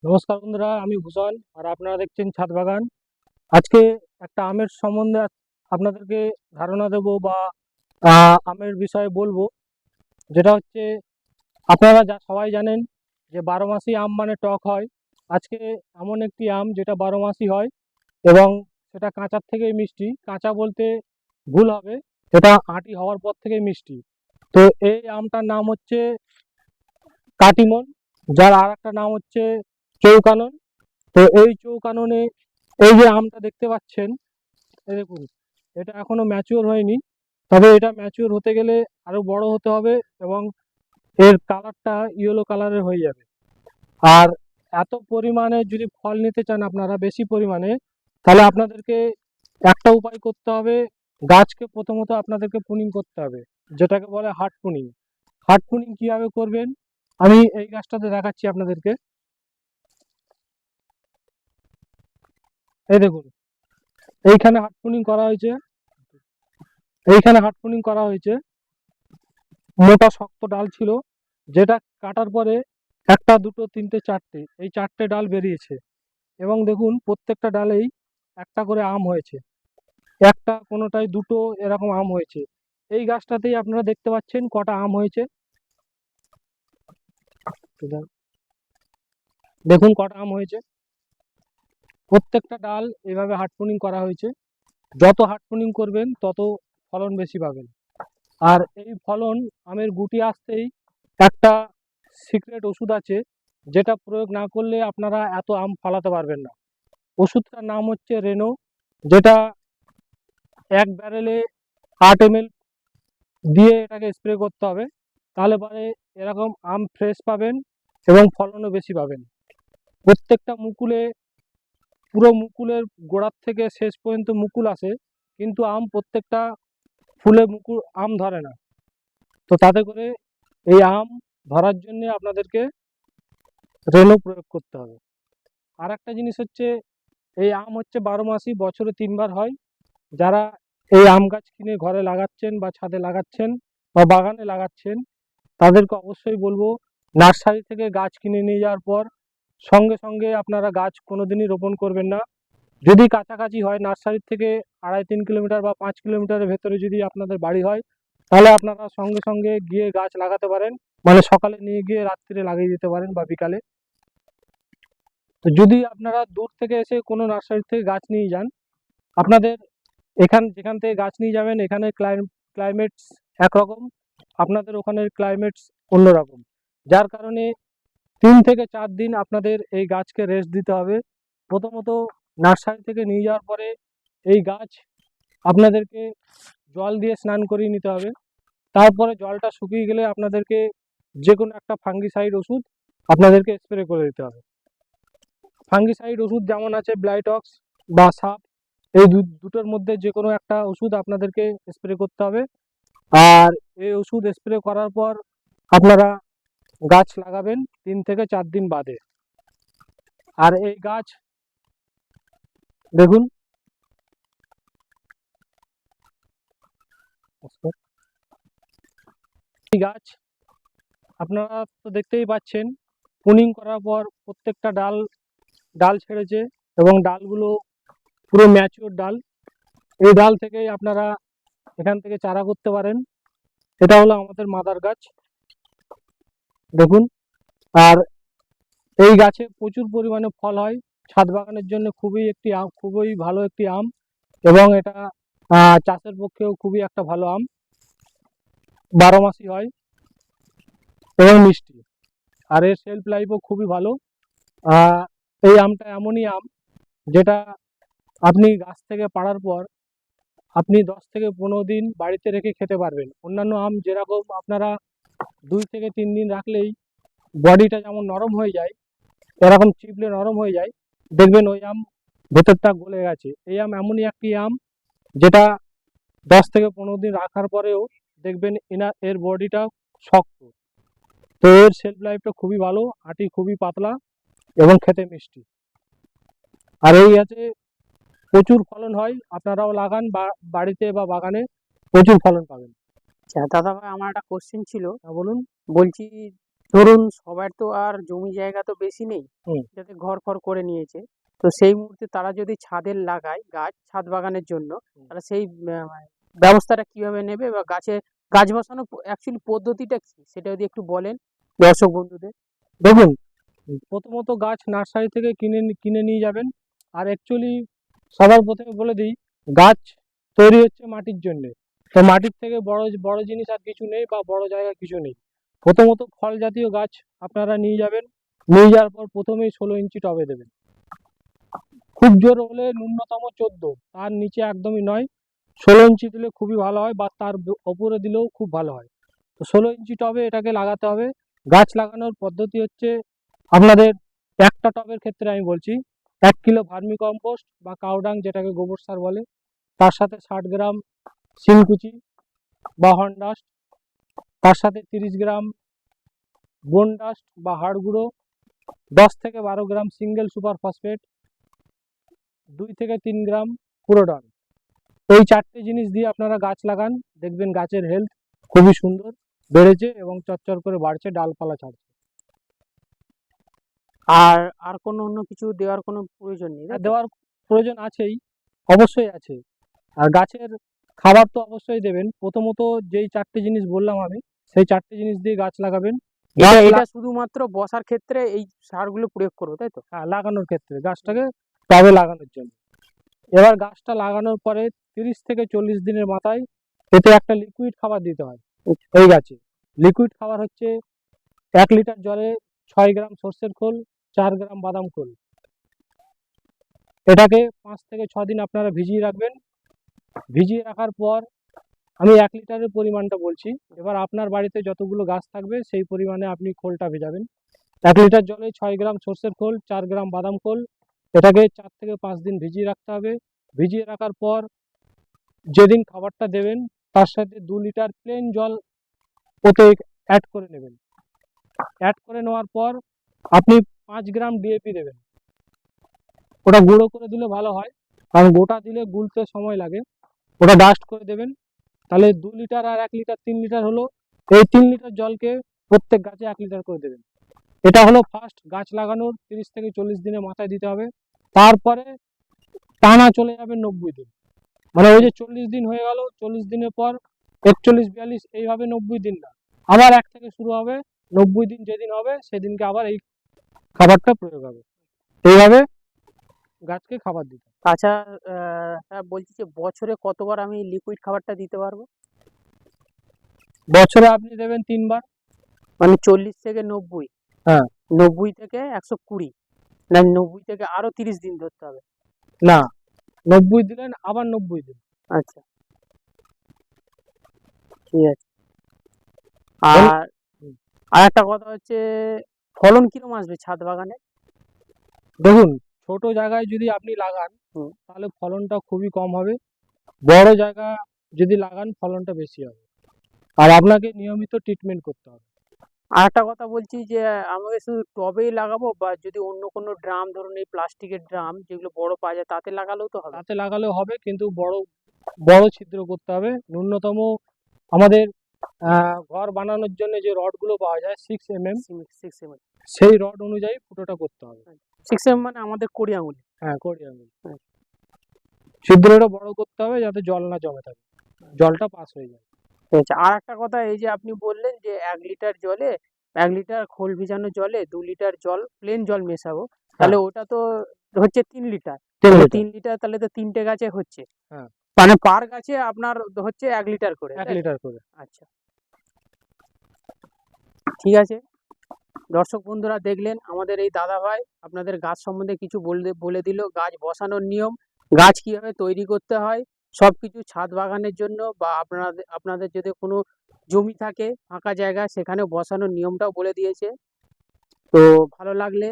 নমস্কার বন্ধুরা, আমি ভূষণ আর আপনারা দেখছেন ছাদ বাগান। আজকে একটা আমের সম্বন্ধে আপনাদেরকে ধারণা দেব বা আমের বিষয়ে বলবো। যেটা হচ্ছে, আপনারা সবাই জানেন যে 12 মাসি আম মানে টক হয়। আজকে এমন একটি আম যেটা 12 মাসই হয় এবং সেটা কাঁচার থেকেই মিষ্টি। কাঁচা বলতে ভুল হবে, সেটা আঁটি হওয়ার পর থেকেই মিষ্টি। তো এই আমটার নাম হচ্ছে কাটিমন, যার আর একটা নাম হচ্ছে চৌকানন। তো এই চৌকাননে এই যে আমটা দেখতে পাচ্ছেন, এই দেখুন, এটা এখনো ম্যাচিওর হয়নি। তবে এটা ম্যাচিওর হতে গেলে আরো বড় হতে হবে এবং এর কালারটা ইয়েলো কালারের হয়ে যাবে। আর এত পরিমাণে যদি ফল নিতে চান আপনারা বেশি পরিমাণে, তাহলে আপনাদেরকে একটা উপায় করতে হবে। গাছকে প্রথমত আপনাদেরকে পুনিং করতে হবে, যেটাকে বলে হার্ড পুনিং। হার্ড পুনিং কিভাবে করবেন আমি এই গাছটাতে দেখাচ্ছি আপনাদেরকে। এই দেখুন, এইখানে হার্ড পুনিং করা হয়েছে। এইখানে হার্ড পুনিং করা হয়েছে। মোটা শক্ত ডাল ছিল, যেটা কাটার পরে একটা দুটো তিনটে চারটে, এই চারটে ডাল বেরিয়েছে। এবং দেখুন, প্রত্যেকটা ডালেই একটা করে আম হয়েছে, একটা কোনোটায় দুটো এরকম আম হয়েছে। এই গাছটাতেই আপনারা দেখতে পাচ্ছেন কটা আম হয়েছে। দেখুন কটা আম হয়েছে। প্রত্যেকটা ডাল এভাবে হার্ড পুনিং করা হয়েছে। যত হার্ড পুনিং করবেন তত ফলন বেশি পাবেন। আর এই ফলন, আমের গুটি আসতেই একটা সিক্রেট ওষুধ আছে, যেটা প্রয়োগ না করলে আপনারা এত আম ফলাতে পারবেন না। ওষুধটার নাম হচ্ছে রেনো, যেটা এক ব্যারেলে 8 ml দিয়ে এটাকে স্প্রে করতে হবে। তাহলে পরে এরকম আম ফ্রেশ পাবেন এবং ফলনও বেশি পাবেন। প্রত্যেকটা মুকুলে, পুরো মুকুলের গোড়ার থেকে শেষ পর্যন্ত মুকুল আসে, কিন্তু আম প্রত্যেকটা ফুলে মুকুল আম ধরে না। তো তাতে করে এই আম ধরার জন্য আপনাদেরকে রেনো প্রয়োগ করতে হবে। আর একটা জিনিস হচ্ছে, এই আম হচ্ছে 12 মাসই, বছরে 3 বার হয়। যারা এই আম গাছ কিনে ঘরে লাগাচ্ছেন বা ছাদে লাগাচ্ছেন বা বাগানে লাগাচ্ছেন, তাদেরকে অবশ্যই বলবো, নার্সারি থেকে গাছ কিনে নিয়ে যাওয়ার পর সঙ্গে সঙ্গে আপনারা গাছ কোনোদিনই রোপণ করবেন না। যদি কাছাকাছি হয়, নার্সারির থেকে 2.5-3 কিলোমিটার বা 5 কিলোমিটারের ভেতরে যদি আপনাদের বাড়ি হয়, তাহলে আপনারা সঙ্গে সঙ্গে গিয়ে গাছ লাগাতে পারেন। মানে সকালে নিয়ে গিয়ে রাত্রিরে লাগিয়ে দিতে পারেন বা বিকালে। তো যদি আপনারা দূর থেকে এসে কোনো নার্সারি থেকে গাছ নিয়ে যান, আপনাদের যেখান থেকে গাছ নিয়ে যাবেন, এখানে ক্লাইমেটস একরকম, আপনাদের ওখানের ক্লাইমেটস অন্যরকম। যার কারণে 3 থেকে 4 দিন আপনাদের এই গাছকে রেস্ট দিতে হবে। প্রথমত নার্সারি থেকে নিয়ে যাওয়ার পরে এই গাছ আপনাদেরকে জল দিয়ে স্নান করিয়ে নিতে হবে। তারপরে জলটা শুকিয়ে গেলে আপনাদেরকে যে কোনো একটা ফাঙ্গিসাইড ওষুধ আপনাদেরকে স্প্রে করে দিতে হবে। ফাঙ্গিসাইড ওষুধ যেমন আছে ব্লাইটক্স বা সাপ, এই দুটোর মধ্যে যে কোনো একটা ওষুধ আপনাদেরকে স্প্রে করতে হবে। আর এই ওষুধ স্প্রে করার পর আপনারা গাছ লাগাবেন 3 থেকে 4 দিন বাদে। আর এই গাছ দেখুন, এই গাছ আপনারা তো দেখতেই পাচ্ছেন, প্রুনিং করার পর প্রত্যেকটা ডাল ডাল ছেড়েছে এবং ডালগুলো পুরো ম্যাচিওর ডাল। এই ডাল থেকেই আপনারা এখান থেকে চারা করতে পারেন। এটা হলো আমাদের মাদার গাছ, দেখুন। আর এই গাছে প্রচুর পরিমাণে ফল হয়। ছাদ বাগানের জন্য খুবই ভালো একটি আম, এবং এটা চাষের পক্ষেও খুবই একটা ভালো আম। 12 মাসই হয় এবং মিষ্টি। আর এর শেলফ লাইফও খুবই ভালো। আহ, এই আমটা এমনই আম, যেটা আপনি গাছ থেকে পাড়ার পর আপনি 10 থেকে 15 দিন বাড়িতে রেখে খেতে পারবেন। অন্যান্য আম যেরকম আপনারা 2 থেকে 3 দিন রাখলেই বডিটা যেমন নরম হয়ে যায়, এরকম চিপলে নরম হয়ে যায়, দেখবেন ওই আম ভেতরটা গলে গেছে। এই আম এমনই একটি আম, যেটা 10 থেকে 15 দিন রাখার পরেও দেখবেন এর বডিটা শক্ত। তো এর শেলফ লাইফটা খুবই ভালো, আটি খুবই পাতলা এবং খেতে মিষ্টি। আর এই আছে, প্রচুর ফলন হয়। আপনারাও লাগান বা বাড়িতে বা বাগানে, প্রচুর ফলন পাবেন। আচ্ছা দাদা ভাই, আমার একটা কোশ্চেন ছিল। হ্যাঁ, বলুন। বলছি ধরুন সবার তো আর জমি জায়গা তো বেশি নেই, হুম। যাতে ঘর ফর করে নিয়েছে, তো সেই মুহূর্তে তারা যদি ছাদে লাগায় গাছ, ছাদ বাগানের জন্য, তাহলে সেই ব্যবস্থাটা কিভাবে নেবে, বা গাছ বসানো অ্যাকচুয়ালি পদ্ধতিটা কি, সেটা যদি একটু বলেন দর্শক বন্ধুদের। দেখুন, প্রথমত গাছ নার্সারি থেকে কিনে নিয়ে যাবেন। আর অ্যাকচুয়ালি সবার প্রথমে বলে দিই, গাছ তৈরি হচ্ছে মাটির জন্য। তো মাটির থেকে বড় বড় জিনিস আর কিছু নেই, বা বড় জায়গা কিছু নেই। প্রথমত ফল জাতীয় গাছ আপনারা নিয়ে যাবেন। নিয়ে যাওয়ার পর প্রথমেই 16 ইঞ্চি টবে দেবেন। খুব জোর হলে ন্যূনতম 14, তার নিচে একদমই নয়। 16 ইঞ্চি দিলে খুবই ভালো হয়, বা তার ওপরে দিলেও খুব ভালো হয়। তো 16 ইঞ্চি টবে এটাকে লাগাতে হবে। গাছ লাগানোর পদ্ধতি হচ্ছে, আপনাদের একটা টবের ক্ষেত্রে আমি বলছি, 1 কিলো ভার্মি কম্পোস্ট বা কাউডাং, যেটাকে গোবর সার বলে, তার সাথে 60 গ্রাম শিংকুচি বা হর্ন ডাস্ট, তার সাথে 30 গ্রাম বোন ডাস্ট বা হাড় গুঁড়ো, 10 থেকে 12 গ্রাম সিঙ্গেল সুপার ফসফেট, 2 থেকে 3 গ্রাম পুরোডন। এই 4টে জিনিস দিয়ে আপনারা গাছ লাগান, দেখবেন গাছের হেলথ খুবই সুন্দর বেড়েছে এবং চচ্চর করে বাড়ছে, ডালপালা ছাড়ছে। আর আর কোনো অন্য কিছু দেওয়ার কোনো প্রয়োজন নেই, তাই তো? দেওয়ার প্রয়োজন আছেই, অবশ্যই আছে। আর গাছের খাবার তো অবশ্যই দেবেন। প্রথমত যেই 4টে জিনিস বললাম আমি, সেই 4টে জিনিস দিয়ে গাছ লাগাবেন। এটা শুধুমাত্র বসার ক্ষেত্রে এই সারগুলো প্রয়োগ করবো, তাই তো? হ্যাঁ, লাগানোর ক্ষেত্রে গাছটাকে টবে লাগানোর জন্য। এবার গাছটা লাগানোর পরে 30 থেকে 40 দিনের মাথায় এতে একটা লিকুইড খাবার দিতে হয় এই গাছে। লিকুইড খাবার হচ্ছে 1 লিটার জলে 6 গ্রাম সর্ষের খোল, 4 গ্রাম বাদাম খোল। এটাকে 5 থেকে 6 দিন আপনারা ভিজিয়ে রাখবেন। ভিজিয়ে রাখার পর আমি 1 লিটারের পরিমাণটা বলছি। এবার আপনার বাড়িতে যতগুলো গাছ থাকবে সেই পরিমাণে আপনি খোলটা ভেজাবেন। 1 লিটার জলে 6 গ্রাম সর্ষের খোল, 4 গ্রাম বাদাম খোল, এটাকে 4 থেকে 5 দিন ভিজিয়ে রাখতে হবে। ভিজিয়ে রাখার পর যেদিন খাবারটা দেবেন, তার সাথে 2 লিটার প্লেন জল ওতে অ্যাড করে নেবেন। অ্যাড করে নেওয়ার পর আপনি 5 গ্রাম ডিএপি দেবেন। ওটা গুঁড়ো করে দিলে ভালো হয়, কারণ গোটা দিলে গুলতে সময় লাগে। ওটা ডাস্ট করে দেবেন। তাহলে 2 লিটার আর 1 লিটার 3 লিটার হলো। এই 3 লিটার জলকে প্রত্যেক গাছে 1 লিটার করে দেবেন। এটা হলো ফার্স্ট গাছ লাগানোর 30 থেকে 40 দিনের মাথায় দিতে হবে। তারপরে টানা চলে যাবে 90 দিন। মানে ওই যে 40 দিন হয়ে গেল, 40 দিনের পর 41, 42, এইভাবে 90 দিন না, আবার 1 থেকে শুরু হবে। 90 দিন যেদিন হবে সেদিনকে আবার এই খাবারটা প্রয়োগ হবে। এইভাবে গাছকে খাবার দিতে হবে। আচ্ছা, স্যার বলছি যে বছরে কতবার আমি লিকুইড খাবারটা দিতে পারবো? বছরে আপনি দেবেন 3 বার। মানে 40 থেকে 90? হ্যাঁ। 90 থেকে 120, না 90 থেকে আরো 30 দিন ধরতে হবে? না, 90 দিলেন, আবার 90 দিন। আচ্ছা, ঠিক আছে। আর আর একটা কথা হচ্ছে, ফলন কিরকম আসবে ছাদ বাগানে? দেখুন, ছোট জায়গায় যদি আপনি লাগান হুম। তাহলে ফলনটা খুবই কম হবে। বড় জায়গা যদি লাগান ফলনটা বেশি হবে। আর আপনাকে নিয়মিত ট্রিটমেন্ট করতে হবে। আর একটা কথা বলছি যে, আমাকে শুধু টবেই লাগাবো, বা যদি অন্য কোনো ড্রাম, ধরুন এই প্লাস্টিকের ড্রাম যেগুলো বড় পাওয়া যায়, তাতে লাগালেও তো হবে? তাতে লাগালেও হবে, কিন্তু বড় বড় ছিদ্র করতে হবে। ন্যূনতম আমাদের ঘর বানানোর জন্য যে রডগুলো পাওয়া যায় 6 mm, 6 mm? সেই রড অনুযায়ী ফুটোটা করতে হবে। 6 mm মানে আমাদের 20 আঙুল? হ্যাঁ, 20 আঙুল। ছিদ্রটা বড় করতে হবে যাতে জল না জমে থাকে, জলটা পাস হয়ে যায়। ঠিক আছে। আর একটা কথা, এই যে আপনি বললেন যে 1 লিটার জলে, 1 লিটার খোল ভিজানো জলে 2 লিটার জল, প্লেন জল মেশাবো, তাহলে ওটা তো হচ্ছে 3 লিটার। 3 লিটার। 3 লিটার তাহলে তো 3টে গাছে হচ্ছে। হ্যাঁ। মানে পার গাছে আপনার হচ্ছে 1 লিটার করে, 1 তাই তো? লিটার করে। আচ্ছা, ঠিক আছে। দর্শক বন্ধুরা দেখলেন, আমাদের এই দাদা ভাই আপনাদের গাছ সম্বন্ধে কিছু বলে দিল, গাছ বসানোর নিয়ম, গাছ কিভাবে তৈরি করতে হয়, সবকিছু ছাদ বাগানের জন্য, বা আপনাদের আপনাদের যদি কোনো জমি থাকে ফাঁকা জায়গা, সেখানে বসানোর নিয়মটাও বলে দিয়েছে। তো ভালো লাগলে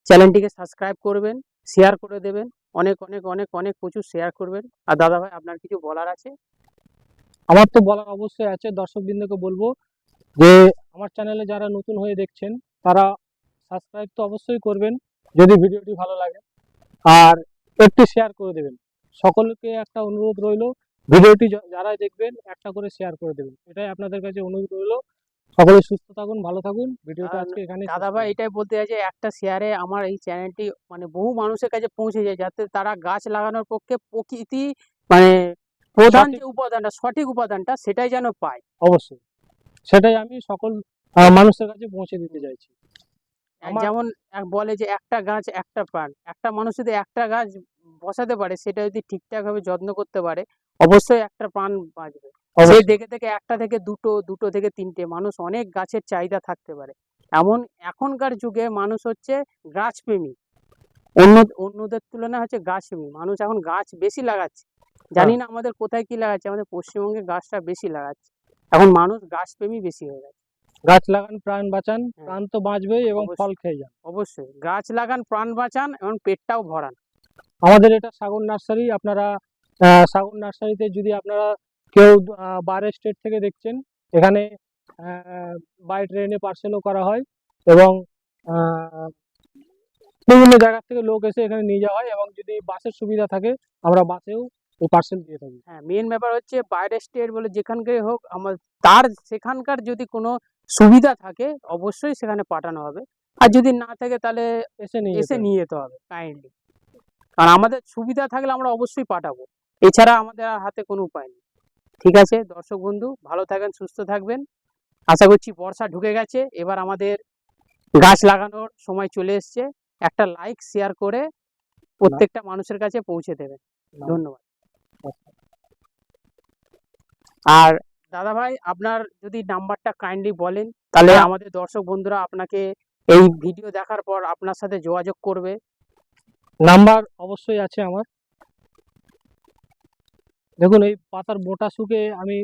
চ্যানেলটিকে সাবস্ক্রাইব করবেন, শেয়ার করে দেবেন, অনেক অনেক অনেক অনেক প্রচুর শেয়ার করবেন। আর দাদা ভাই, আপনার কিছু বলার আছে? আমার তো বলার অবশ্যই আছে। দর্শকবৃন্দকে বলবো যে আমার চ্যানেলে যারা নতুন হয়ে দেখছেন তারা সাবস্ক্রাইব তো অবশ্যই করবেন যদি ভিডিওটি ভালো লাগে, আর একটু শেয়ার করে দেবেন। সকলকে একটা অনুরোধ রইল, ভিডিওটি যারা দেখবেন একটা করে শেয়ার করে দেবেন, এটাই আপনাদের কাছে অনুরোধ রইল। সকলে সুস্থ থাকুন, ভালো থাকুন। ভিডিওটা আর আজকে এখানেই শেষ দাদা ভাই করলাম। এটাই বলতে চাই যে একটা শেয়ারে আমার এই চ্যানেলটি মানে বহু মানুষের কাছে পৌঁছে যায়, যাতে তারা গাছ লাগানোর পক্ষে প্রকৃতি মানে প্রধান সঠিক যে উপাদানটা, সঠিক উপাদানটা সেটাই যেন পায়। অবশ্যই। সেটাই আমি সকল মানুষের কাছে পৌঁছে দিতে চাইছি। আমার যেমন বলে যে একটা গাছ একটা প্রাণ, একটা মানুষ যদি একটা গাছ বসাতে পারে, সেটা যদি ঠিকঠাক ভাবে যত্ন করতে পারে, অবশ্যই একটা প্রাণ বাঁচবে। সেই অবশ্যই দেখে দেখে একটা থেকে দুটো, দুটো থেকে তিনটে মানুষ অনেক গাছের চাহিদা থাকতে পারে। এমন এখনকার যুগে মানুষ হচ্ছে গাছপ্রেমী, অন্যদের তুলনায় হচ্ছে গাছপ্রেমী মানুষ, এখন গাছ বেশি লাগাচ্ছে। জানি হ্যাঁ, না আমাদের কোথায় কি লাগাচ্ছে, আমাদের পশ্চিমবঙ্গে গাছটা বেশি লাগাচ্ছে। এখন মানুষ গাছপ্রেমী বেশি হয়ে গেছে। গাছ লাগান প্রাণ বাঁচান, হ্যাঁ, প্রাণ তো বাঁচবেই এবং ফল অবশ্যই খেয়ে যান। অবশ্যই গাছ লাগান, প্রাণ বাঁচান এবং পেটটাও ভরান। আমাদের এটা সাগর নার্সারি। আপনারা সাগর নার্সারিতে যদি আপনারা কেউ বাইরের স্টেট থেকে দেখছেন, এখানে বাই ট্রেনে পার্সেলও করা হয় এবং আহ, বিভিন্ন জায়গা থেকে লোক এসে এখানে নিয়ে যাওয়া হয়, এবং যদি বাসের সুবিধা থাকে আমরা বাসেও এই পার্সেল দিয়ে থাকি। হ্যাঁ, মেন ব্যাপার হচ্ছে বাইরের স্টেট বলে যেখানকারই হোক, আমার তার সেখানকার যদি কোনো সুবিধা থাকে অবশ্যই সেখানে পাঠানো হবে। আর যদি না থাকে তাহলে এসে নিয়ে এসে যেতে হবে। নিয়ে যেতে হবে কাইন্ডলি। কারণ আমাদের সুবিধা থাকলে আমরা অবশ্যই পাঠাবো, এছাড়া আমাদের আর হাতে কোনো উপায় নেই। ঠিক আছে দর্শক বন্ধু, ভালো থাকবেন, সুস্থ থাকবেন। আশা করছি বর্ষা ঢুকে গেছে, এবার আমাদের গাছ লাগানোর সময় চলে এসছে। একটা লাইক শেয়ার করে প্রত্যেকটা মানুষের কাছে পৌঁছে দেবেন। ধন্যবাদ। আর দাদা ভাই আপনার যদি নাম্বারটা কাইন্ডলি বলেন, তাহলে হ্যাঁ, আমাদের দর্শক বন্ধুরা আপনাকে এই ভিডিও দেখার পর আপনার সাথে যোগাযোগ করবে। নাম্বার অবশ্যই আছে আমার। দেখুন, এই পাতার বোটা শুকে আমি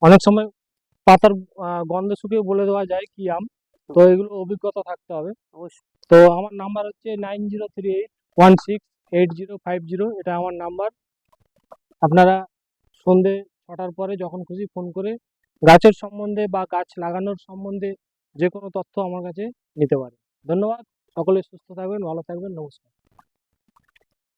অনেক সময় পাতার গন্ধ শুকেও বলে দেওয়া যায় কি আম। তো এগুলো অভিজ্ঞতা থাকতে হবে। অবশ্যই। তো আমার নাম্বার হচ্ছে 9038168050। এটা আমার নাম্বার। আপনারা সন্ধে 6টার পরে যখন খুশি ফোন করে গাছের সম্বন্ধে বা গাছ লাগানোর সম্বন্ধে যে কোনো তথ্য আমার কাছে নিতে পারেন। ধন্যবাদ। সকলে সুস্থ থাকবেন, ভালো থাকবেন। নমস্কার।